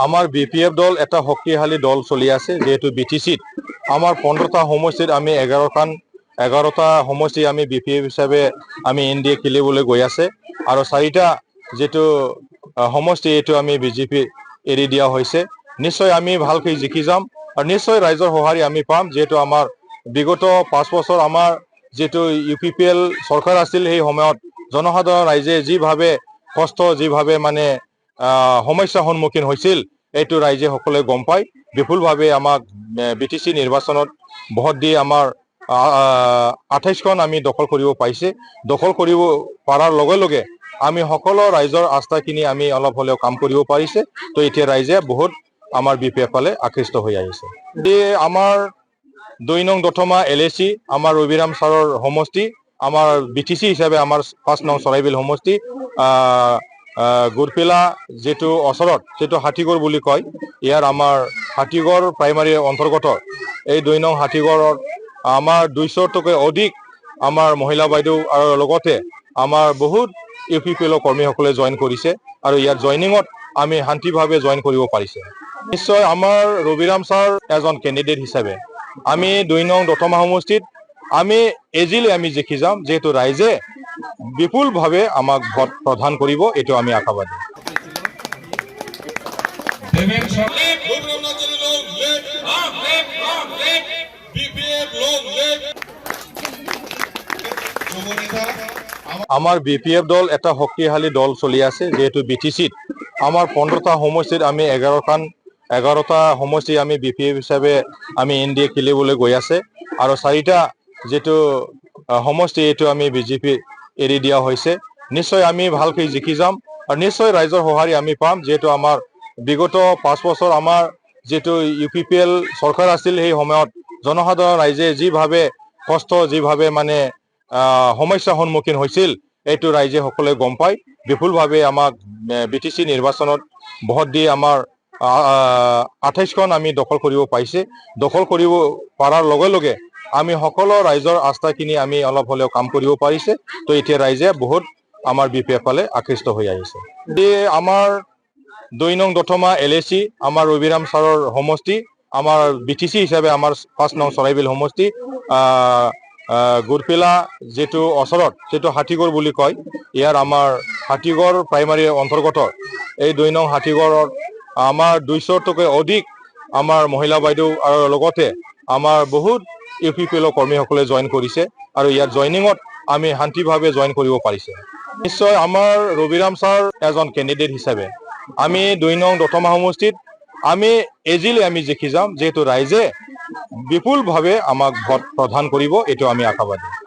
আমার বিপিএফ দল এটা শক্তিশালী দল চলি আছে, যেহেতু বিটিসিত আমার 15টা সমষ্টিত আমি 11টা সমষ্টি আমি বিপিএফ হিসাবে আমি এনডিএ খেলিবলৈ গৈ আছে, আৰু 4টা যেটো সমষ্টি এইটো আমি বিজেপি এৰি দিয়া হৈছে। নিশ্চয় আমি ভালকে জিকি যাম আৰু নিশ্চয় ৰাইজৰ সহাৰি আমি পাম, যেহেতু আমাৰ বিগত 5 বছৰ আমাৰ যেটো ইউপিপিএল চৰকাৰ আছিল, সেই সময়ত জনসাধাৰণ ৰাইজে যিভাৱে কষ্ট যিভাৱে মানে সমস্যাৰ সন্মুখীন হৈছিল, এইটো ৰাইজে সকলোৱে গম পায়। বিপুলভাৱে আমাক বিটিসি নিৰ্বাচনত ভোট দি আমাৰ 28খন আমি দখল কৰিব পাইছে। দখল কৰিব পাৰাৰ লগে লগে আমি সকলো ৰাইজৰ আস্থাখিনি আমি অলপ হলেও কাম কৰিব পাৰিছে। তো এতিয়া ৰাইজে বহুত আমাৰ বিপিএফ ফালে আকৃষ্ট হৈ আহিছে। আমাৰ 2 নং দথমা এলএচি আমাৰ ৰবিৰাম ছাৰৰ সমষ্টি, আমাৰ বিটিসি হিচাপে আমাৰ 5 নং চৰাইবিল সমষ্টি, গুৰপিলা যেটো ওচৰত যেটো হাতীগড় বুলি কয়, ইয়াৰ আমাৰ হাতীগড় প্ৰাইমাৰী অন্তৰ্গত এই 2 নং হাতীগড়ত আমাৰ 200তকৈ অধিক আমাৰ মহিলা বাইদেউ আৰু লগতে আমাৰ বহুত ইউপিপিএল কৰ্মীসকলে জয়েন কৰিছে, আৰু ইয়াৰ জয়নিঙত আমি শান্তিভাৱে জয়েন কৰিব পাৰিছে। নিশ্চয় আমাৰ ৰবিৰাম ছাৰ এজন কেণ্ডিডেট হিচাপে আমি 2 নং দথমা সমষ্টিত আমি এজিলি আমি জিকি যাম, যেহেতু ৰাইজে বিপুলভাৱে আমাক ভোট প্ৰদান কৰিব, এইটো আমি আশাবাদী। আমার বিপিএফ দল এটা শক্তিশালী দল চলি আছে, যেহেতু বিটিসিত আমার 15টা সমষ্টিত আমি 11টা সমষ্টি আমি বিপিএফ হিসাবে আমি এনডিএ খেলিবলৈ গৈ আছে, আৰু 4টা যেটো সমষ্টি এইটো আমি বিজেপি এৰি দিয়া হৈছে। নিশ্চয় আমি ভালকে জিকি যাম আৰু নিশ্চয় ৰাইজৰ সহাৰি আমি পাম, যেহেতু আমাৰ বিগত 5 বছৰ আমাৰ যেটো ইউপিপিএল চৰকাৰ আছিল, সেই সময়ত জনসাধাৰণ ৰাইজে যিভাৱে কষ্ট যিভাৱে মানে সমস্যাৰ সন্মুখীন হৈছিল, এইটো ৰাইজে সকলোৱে গম পায়। বিপুলভাৱে আমাক বিটিসি নিৰ্বাচনত ভোট দি আমাৰ 28খন আমি দখল কৰিব পাইছে। দখল কৰিব পাৰাৰ লগে লগে আমি সকলো ৰাইজৰ আস্থাখিনি আমি অলপ হলেও কাম কৰিব পাৰিছে। তো এতিয়া ৰাইজে বহুত আমাৰ বিপিএফ ফালে আকৃষ্ট হৈ আহিছে। আমাৰ 2 নং দথমা এলএচি আমাৰ ৰবিৰাম ছাৰৰ সমষ্টি, আমাৰ বিটিসি হিচাপে আমাৰ 5 নং চৰাইবিল সমষ্টি, গুৰপিলা যেটো ওচৰত যেটো হাতীগড় বুলি কয়, ইয়াৰ আমাৰ হাতীগড় প্ৰাইমাৰী অন্তৰ্গত এই 2 নং হাতীগড়ত আমাৰ 200তকৈ অধিক আমাৰ মহিলা বাইদেউ আৰু লগতে আমাৰ বহুত ইউপিপিএল কৰ্মীসকলে জয়েন কৰিছে, আৰু ইয়াৰ জয়নিঙত আমি শান্তিভাৱে জয়েন কৰিব পাৰিছে। নিশ্চয় আমাৰ ৰবিৰাম ছাৰ এজন কেণ্ডিডেট হিচাপে আমি 2 নং দথমা সমষ্টিত আমি এজিলি আমি জিকি যাম, যেহেতু ৰাইজে বিপুলভাৱে আমাক ভোট প্ৰদান কৰিব, এইটো আমি আশাবাদী।